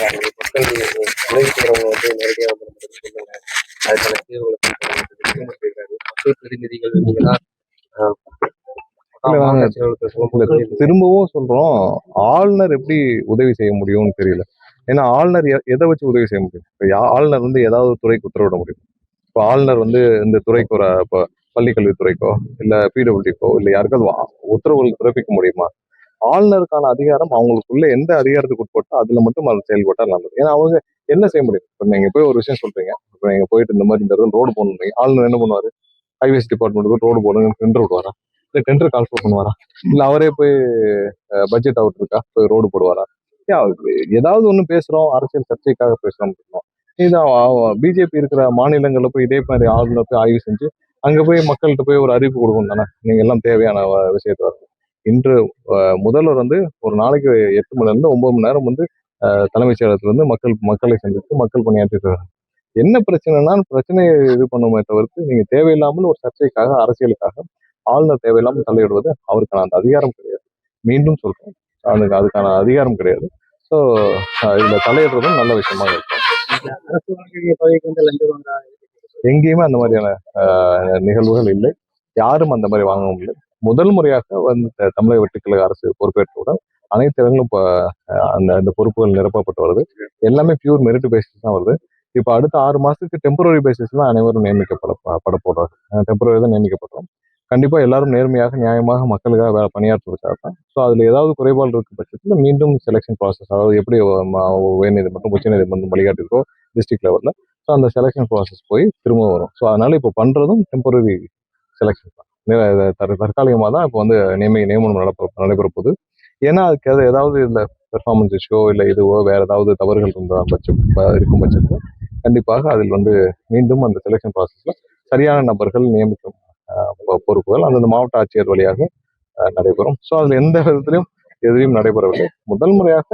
மக்கள் உதவி செய்கிறவங்க வந்து நேரடியாக வந்து சொல்லுங்க அதுக்கான தீர்வுகளை சொல்லியிருக்காரு. மக்கள் பிரதிநிதிகள் நீங்களாம் திரும்பவும் சொல்றோம், ஆளுநர் எப்படி உதவி செய்ய முடியும்னு தெரியல. ஏன்னா ஆளுநர் எதை வச்சு உதவி செய்ய முடியும்? ஆளுநர் வந்து ஏதாவது துறைக்கு உத்தரவிட முடியும். இப்போ ஆளுநர் வந்து இந்த துறைக்கு ஒரு இப்போ பள்ளிக்கல்வித்துறைக்கோ இல்ல பிடபிள்யூடிக்கோ இல்ல யாருக்காவது உத்தரவுகள் பிறப்பிக்க முடியுமா? ஆளுநருக்கான அதிகாரம் அவங்களுக்குள்ள எந்த அதிகாரத்துக்கு உட்பட்டோ அதுல மட்டும் அது செயல்பட்டா நல்லது. ஏன்னா அவங்க என்ன செய்ய முடியும்? இப்போ நீங்க போய் ஒரு விஷயம் சொல்றீங்க, இப்போ நீங்க போயிட்டு இந்த மாதிரி இந்த ரோடு போடணும், ஆளுநர் என்ன பண்ணுவாரு? ஹைவேஸ் டிபார்ட்மெண்ட்டுக்கு ரோடு போடுங்க டெண்டர் விடுவாரா? இல்லை டெண்டர் கால்ஃபர் பண்ணுவாரா? இல்லை அவரே போய் பட்ஜெட் அவுட் இருக்கா போய் ரோடு போடுவாரா? ஏதாவது ஒண்ணு பேசுறோம், அரசியல் சர்ச்சைக்காக பேசுறோம். இதான் பிஜேபி இருக்கிற மாநிலங்கள்ல போய் இதே மாதிரி ஆளுநர் போய் ஆய்வு செஞ்சு அங்க போய் மக்கள்கிட்ட போய் ஒரு அறிவிப்பு கொடுக்கணும் தானே, நீங்க எல்லாம் தேவையான விஷயத்த வரணும். இன்று முதல்வர் வந்து ஒரு நாளைக்கு 8 மணில இருந்து 9 மணி நேரம் வந்து தலைமைச் செயலகத்துல இருந்து மக்களை சந்தித்து மக்கள் பணியாற்றிட்டு என்ன பிரச்சனைனா பிரச்சனையை இது பண்ணுமே தவிர்த்து நீங்க தேவையில்லாமல் ஒரு சர்ச்சைக்காக அரசியலுக்காக ஆளுநர் தேவையில்லாமல் தலையிடுவது அவருக்கான அந்த அதிகாரம் கிடையாது. மீண்டும் சொல்றேன், அதுக்கான அதிகாரம் கிடையாது. ஸோ இதுல தலையிடுறதும் நல்ல விஷயமா இருக்கும். எங்கேயுமே அந்த மாதிரியான நிகழ்வுகள் இல்லை, யாரும் அந்த மாதிரி வாங்க முடியல. முதல் முறையாக வந்து தமிழக வெட்டுக்கழக அரசு பொறுப்பேற்றவுடன் அனைத்து இடங்களும் இப்போ அந்த பொறுப்புகள் நிரப்பப்பட்டு வருது. எல்லாமே பியூர் மெரிட் பேசிஸ் தான் வருது. இப்போ அடுத்த 6 மாசத்துக்கு டெம்பரரி பேசிஸ் தான் அனைவரும் நியமிக்கப்பட போடுறாங்க. டெம்பரரி தான் நியமிக்கப்பட்டோம். கண்டிப்பா எல்லாரும் நேர்மையாக நியாயமாக மக்களுக்காக பணியாற்றுவதற்காக தான். ஸோ அதுல ஏதாவது குறைபாடு இருக்கும் பட்சத்தில் மீண்டும் செலெக்ஷன் ப்ராசஸ், அதாவது எப்படி உயர்நீதிமன்றம் உச்சநீதிமன்றம் வழிகாட்டிருக்கோ டிஸ்ட்ரிக்ட் லெவல்ல, ஸோ அந்த செலெக்ஷன் ப்ராசஸ் போய் திரும்ப வரும். ஸோ அதனால இப்போ பண்றதும் டெம்பரரி செலெக்ஷன் தான், தற்காலிகமாக தான் இப்போ வந்து நியமனம் நடைபெற போகுது. ஏன்னா அதுக்கு ஏதாவது இந்த பெர்ஃபார்மன்ஸ் இஷ்யூ இல்லை இதுவோ வேற ஏதாவது தவறுகள் இருக்கும் பட்சத்தில் கண்டிப்பாக அதில் வந்து மீண்டும் அந்த செலெக்ஷன் ப்ராசஸ்ல சரியான நபர்கள் நியமிக்கும் பொறுப்புகள் அந்தந்த மாவட்ட ஆட்சியர் வழியாக நடைபெறும். ஸோ அதுல எந்த விதத்திலையும் எதிரையும் நடைபெறவில்லை. முதல் முறையாக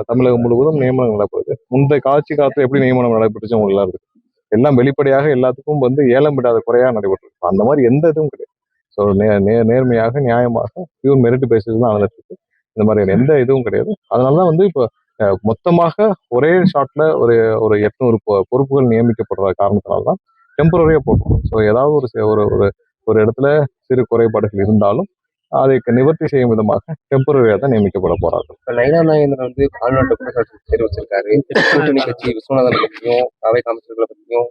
தமிழகம் முழுவதும் நியமனம் நடைபெறுது. முந்தைய காட்சி காலத்துல எப்படி நியமனம் நடைபெற்றுச்சு உங்களுக்கு இருக்கு, எல்லாம் வெளிப்படையாக எல்லாத்துக்கும் வந்து ஏலம் விடாத குறையாக நடைபெற்று, அந்த மாதிரி எந்த இதுவும் கிடையாது. ஸோ நேர்மையாக நியாயமாக பியூர் மெரிட் பேசிஸ் தான் நடந்துட்டு இந்த மாதிரி எந்த இதுவும் கிடையாது. அதனாலதான் வந்து இப்போ மொத்தமாக ஒரே ஷாட்ல ஒரு 800 பொறுப்புகள் நியமிக்கப்படுற காரணத்தினால்தான் டெம்பரரியா போட்டோம். ஸோ ஏதாவது ஒரு இடத்துல சிறு குறைபாடுகள் இருந்தாலும் அதை நிவர்த்தி செய்யும் விதமாக டெம்பரரியா தான் நியமிக்கப்பட போறாங்க. நயினா நாகேந்திரன் வந்து ஆளுநர்கிட்ட குற்றச்சாட்டு தெரிவிச்சிருக்காரு. கூட்டணி கட்சி விஸ்வநாதன் பற்றியும் அவை அமைச்சர்களை பற்றியும்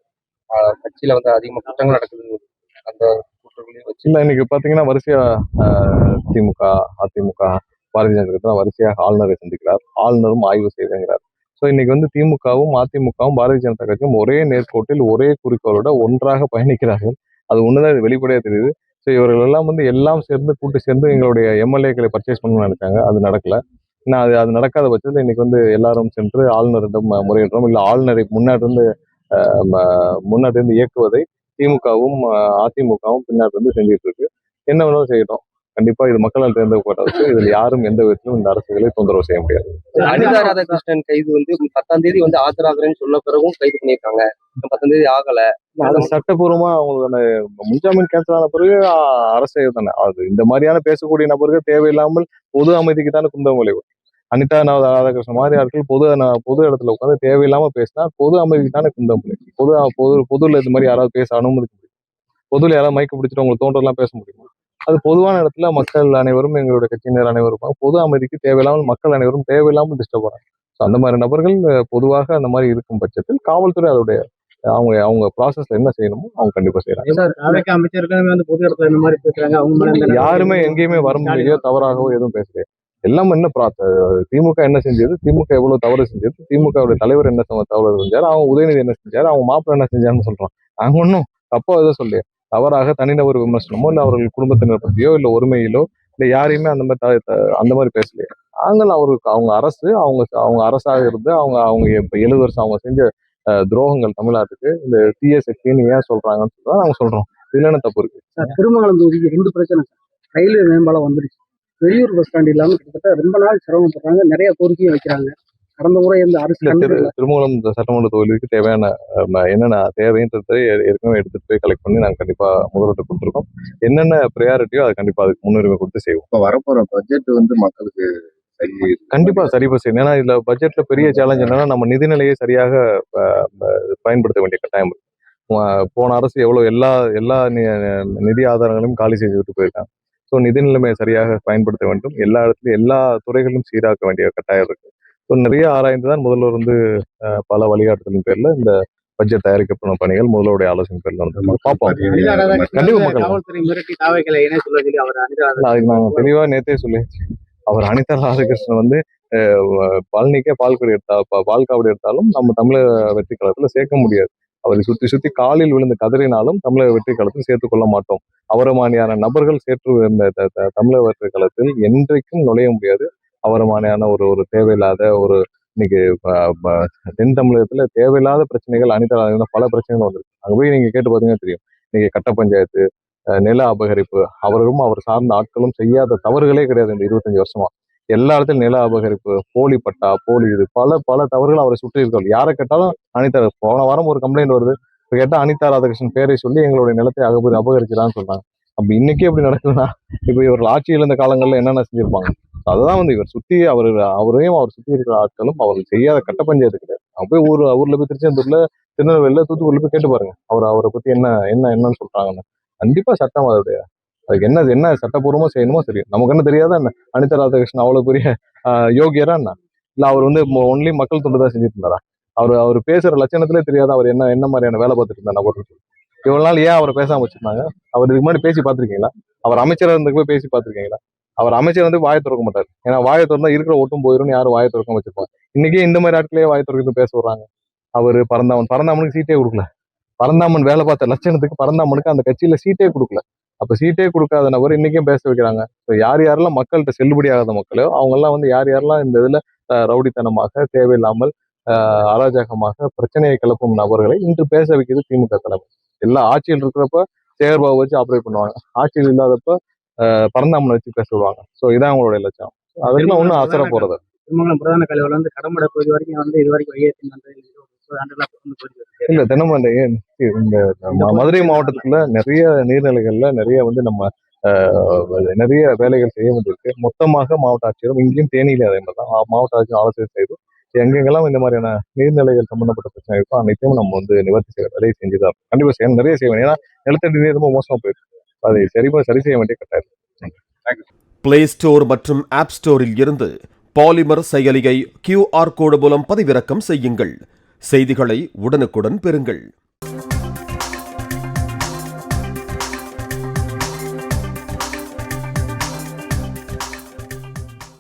கட்சியில வந்து அதிகமா குற்றங்கள் நடக்குது அந்த கூட்டங்களையும் வச்சு இல்லை இன்னைக்கு பாத்தீங்கன்னா வரிசையா திமுக அதிமுக பாரதிய ஜனதா கட்சி வரிசையாக ஆளுநரை சந்திக்கிறார், ஆளுநரும் ஆய்வு செய்துங்கிறார். ஸோ இன்னைக்கு வந்து திமுகவும் அதிமுகவும் பாரதிய ஜனதா கட்சியும் ஒரே நேர்கோட்டில் ஒரே குறிக்கோளோட ஒன்றாக பயணிக்கிறார்கள். அது ஒண்ணுதான் வெளிப்படையா தெரியுது. ஸோ இவர்கள் எல்லாம் வந்து எல்லாம் சேர்ந்து கூட்டு சேர்ந்து எங்களுடைய எம்எல்ஏக்களை பர்ச்சேஸ் பண்ணணும்னு நினைச்சாங்க, அது நடக்கல. ஏன்னா அது நடக்காத பட்சத்தில் இன்னைக்கு வந்து எல்லாரும் சென்று ஆளுநரிடம் முறையிடுறோம். இல்லை ஆளுநரை முன்னாடி இருந்து இயக்குவதை திமுகவும் அதிமுகவும் பின்னாடி இருந்து செஞ்சுட்டு இருக்கு. என்ன வேணாலும் செய்யட்டும், கண்டிப்பா இது மக்களால் தேர்ந்தெடுக்கப்பட்டது. இதுல யாரும் எந்த விதத்திலும் இந்த அரசுகளை தொந்தரவு செய்ய முடியாது. அனிதா ராதாகிருஷ்ணன் கைது வந்து 10ஆம் தேதி வந்து ஆஜராகிறேன்னு சொன்ன பிறகும் கைது பண்ணியிருக்காங்க. 10ஆம் தேதி ஆகல. அது சட்டப்பூர்வமா அவங்களுக்கான முன்ஜாமீன் கேன்சல் ஆன பிறகு அரசு தானே அது. இந்த மாதிரியான பேசக்கூடிய நபர்கள் தேவையில்லாமல் பொது அமைதிக்கு தானே குந்தம் விளைவு. அனிதா ராதாகிருஷ்ணன் மாதிரி ஆட்கள் பொது இடத்துல உட்காந்து தேவையில்லாம பேசினா பொது அமைதிக்கு தானே குந்தம் விளைவு. பொதுல இது மாதிரி யாராவது பேச அனுமதிக்க முடியும்? பொதுல யாராவது மைக்கு பிடிச்சிட்டு உங்களுக்கு தோன்றலாம் பேச முடியுமா? அது பொதுவான இடத்துல மக்கள் அனைவரும் எங்களுடைய கட்சியினர் அனைவரும் பொது அமைதிக்கு தேவையில்லாமல் மக்கள் அனைவரும் தேவையில்லாமல் டிஸ்டர்ப் ஆகிறாங்க. அந்த மாதிரி நபர்கள் பொதுவாக அந்த மாதிரி இருக்கும் பட்சத்தில் காவல்துறை அதோடைய அவங்க ப்ராசஸ்ல என்ன செய்யணுமோ அவங்க கண்டிப்பா செய்யறாங்க. அமைச்சர்கள் வந்து பொது இடத்துல இந்த மாதிரி பேசுறாங்க. யாருமே எங்கேயுமே வர முடியோ தவறாகவோ எதுவும் பேசலையே. எல்லாம் என்ன திமுக என்ன செஞ்சது, திமுக எவ்வளவு தவறு செஞ்சது, திமுக தலைவர் என்ன தவறு செஞ்சாரு, அவங்க உதயநிதி என்ன செஞ்சாரு, அவங்க மாப்பிள்ளை என்ன செஞ்சாருன்னு சொல்றோம். நாங்க ஒன்றும் தப்பா எதுவும் சொல்லலையே. தவறாக தனிநபர் விமர்சனமோ இல்லை அவர்கள் குடும்பத்தினர் பற்றியோ இல்லை ஒருமையிலோ இல்லை யாரையுமே அந்த மாதிரி பேசலையே. நாங்கள் அவருக்கு அவங்க அரசு அவங்க அரசாக இருந்து அவங்க இப்ப 7 வருஷம் அவங்க செஞ்ச துரோகங்கள் தமிழ்நாட்டுக்கு இந்த தீய சக்தின்னு ஏன் சொல்றாங்கன்னு சொல்றோம். நாங்க சொல்றோம், இதுல என்ன தப்பு இருக்கு? திருமங்கலம் தொகுதிக்கு 2 பிரச்சனை ரயில்வே மேம்பாலம் வந்துருச்சு. வெளியூர் பஸ் ஸ்டாண்ட் இல்லாம கிட்டத்தட்ட ரொம்ப நாள் சிரமப்படுறாங்க, நிறைய கோரிக்கையும் வைக்கிறாங்க. கடந்த முறை இந்த அரசு திருமங்கலம் சட்டமன்ற தொகுதிக்கு தேவையான என்னென்ன தேவைன்றதை ஏற்கனவே எடுத்துட்டு போய் கலெக்ட் பண்ணி நாங்கள் கண்டிப்பா முதல்வர்கிட்ட கொடுத்துருக்கோம். என்னென்ன ப்ரையாரிட்டியோ அதை கண்டிப்பா அதுக்கு முன்னுரிமை கொடுத்து செய்வோம். இப்போ வரப்போற பட்ஜெட் வந்து மக்களுக்கு கண்டிப்பா சரி செய்யணும். ஏன்னா இதுல பட்ஜெட்ல பெரிய சேலஞ்ச் என்னன்னா நம்ம நிதிநிலையை சரியாக பயன்படுத்த வேண்டிய கட்டாயம் இருக்கு. போன அரசு எவ்வளவு எல்லா எல்லா நிதி ஆதாரங்களையும் காலி செய்து விட்டு போயிருக்காங்க. ஸோ நிதி நிலைமையை சரியாக பயன்படுத்த வேண்டும். எல்லா இடத்துலயும் எல்லா துறைகளிலும் சீராக்க வேண்டிய கட்டாயம் இருக்கு. ஸோ நிறைய ஆராய்ந்து தான் முதல்வர் வந்து பல வழிகாட்டுதலின் பேர்ல இந்த பட்ஜெட் தயாரிக்கப்படும் பணிகள் முதல்வருடைய ஆலோசனை பேர்ல வந்து பார்ப்போம். கண்டிப்பா மக்கள் காவல்துறை மிரட்டி தாவைகளை இணை சொல்ல சொல்லி அவர் அதுக்கு நாங்க தெளிவா நேத்தே சொல்லி அவர் அனிதா ராதாகிருஷ்ணன் வந்து பழனிக்கே பால் காவடி எடுத்தாலும் நம்ம தமிழக வெற்றி கழகத்துல சேர்க்க முடியாது. அவரை சுத்தி சுத்தி காலில் விழுந்து கதறினாலும் தமிழக வெற்றி கழகத்தில் சேர்த்துக் கொள்ள மாட்டோம். அவரமானியான நபர்கள் தமிழக வெற்றி கழகத்தில் என்றைக்கும் நுழைய முடியாது. அவரமானியான ஒரு தேவையில்லாத ஒரு இன்னைக்கு தென் தமிழகத்துல தேவையில்லாத பிரச்சனைகள் அனிதா பல பிரச்சனைகள் வந்திருக்கு. அங்க போய் நீங்க கேட்டு பாத்தீங்கன்னா தெரியும். இன்னைக்கு கட்ட பஞ்சாயத்து, நில அபகரிப்பு, அவரும் அவர் சார்ந்த ஆட்களும் செய்யாத தவறுகளே கிடையாது. இந்த 25 வருஷமா எல்லா இடத்துலயும் நில அபகரிப்பு, போலி பட்டா, போலி இது பல பல தவறுகள் அவரை சுற்றி இருக்காரு. யாரை கேட்டாலும் அனிதா, போன வாரம் ஒரு கம்ப்ளைண்ட் வருது, இப்ப கேட்டா அனிதா ராதாகிருஷ்ணன் பேரை சொல்லி எங்களுடைய நிலத்தை அபகரிக்கிறான்னு சொல்றாங்க. அப்ப இன்னைக்கு எப்படி நடக்குதுன்னா, இப்ப இவர்கள் ஆட்சியில் இருந்த காலங்கள்ல என்னென்ன செஞ்சிருப்பாங்க. அதுதான் வந்து இவர் சுத்தி அவரையும் அவர் சுத்தி இருக்கிற ஆட்களும் அவர்கள் செய்யாத கட்ட பஞ்சாயத்து கிடையாது. அவங்க போய் ஊர்ல போய் திருச்செந்தூர்ல, திருநெல்வேலியில, தூத்துக்குடியில போய் கேட்டு பாருங்க. அவரை பத்தி என்னன்னு சொல்றாங்கன்னு. கண்டிப்பா சட்டம் அதுக்கு என்ன சட்டப்பூர்வமா செய்யணுமோ சரி. நமக்கு என்ன தெரியாதா என்ன அனிதா ராதாகிருஷ்ணன் அவ்வளவு பெரிய யோகியரா என்ன? இல்ல அவர் வந்து ஒன்லி மக்கள் தொண்டு தான் செஞ்சுட்டு இருந்தாரா? அவர் பேசுற லட்சணத்திலே தெரியாத அவர் என்ன மாதிரியான வேலை பார்த்துட்டு இருந்தா நபர். இவ்வளவு நாள் ஏன் அவரை பேசாம வச்சிருந்தாங்க? அவர் இதுக்கு முன்னாடி பேசி பார்த்திருக்கீங்களா? அவர் அமைச்சரா இருந்ததுக்கு போய் பேசி பார்த்திருக்கீங்களா? அவர் அமைச்சர் வந்து வாயை திறக்க மாட்டார். ஏன்னா வாயை திறந்தா இருக்கிற ஓட்டும் போயிடும், யாரும் வாயை திறக்க வச்சிருப்பாங்க. இன்னைக்கே இந்த மாதிரி ஆட்களே வாயை திறக்கிறது பேச வர்றாங்க. அவரு பரந்தாமனுக்கு சீட்டே கொடுக்கல. பரந்தாமன் வேலை பார்த்த லட்சணத்துக்கு பரந்தாமனுக்கு அந்த கட்சியில சீட்டே கொடுக்கல. அப்ப சீட்டே கொடுக்காத நபர் இன்னைக்கும் பேச வைக்கிறாங்க. யார் யாரெல்லாம் மக்கள்கிட்ட செல்லுபடி ஆகாத மக்களோ அவங்க எல்லாம் வந்து யார் யாரெல்லாம் இந்த இதுல ரவுடித்தனமாக, தேவையில்லாமல், அராஜகமாக பிரச்சனையை கிளப்பும் நபர்களை இன்று பேச வைக்கிறது திமுக தலைமை. எல்லா ஆட்சியில் இருக்கிறப்ப சேகர்பாபு வச்சு ஆப்ரேட் பண்ணுவாங்க, ஆட்சியில் இல்லாதப்ப பரந்தாமனை வச்சு பேச விடுவாங்க. ஸோ இதான் அவங்களுடைய லட்சம். அதுக்கெல்லாம் ஒன்றும் அசர போறது பிரதான கலைவர் வந்து கடம்பட பகுதி வரைக்கும் வந்து இது வரைக்கும் இல்ல. தினமும் இந்த மதுரை மாவட்டத்துக்குள்ள நிறைய நீர்நிலைகள்ல நிறைய வந்து நம்ம நிறைய வேலைகள் செய்ய வேண்டியிருக்கு. மொத்தமாக மாவட்ட ஆட்சியரும் இங்கேயும் தேனியில அதே மாதிரி தான் மாவட்ட ஆட்சியர் ஆலோசனை செய்து எங்கெங்கெல்லாம் இந்த மாதிரியான நீர்நிலைகள் சம்பந்தப்பட்ட பிரச்சனை இருக்கோ அனைத்தையும் நம்ம வந்து நிவர்த்தி செய்ய வேலையை செஞ்சுதான் கண்டிப்பா செய்யணும். நிறைய செய்வேன். ஏன்னா நிலத்தடி நீர் ரொம்ப மோசமா போயிருக்கு. அதை சரி செய்ய வேண்டிய கட்டாயம். பிளே ஸ்டோர் மற்றும் ஆப் ஸ்டோரில் இருந்து பாலிமர் செயலியை QR கோடு மூலம் பதிவிறக்கம் செய்யுங்கள். செய்திகளை உடனுக்குடன் பெறுங்கள்.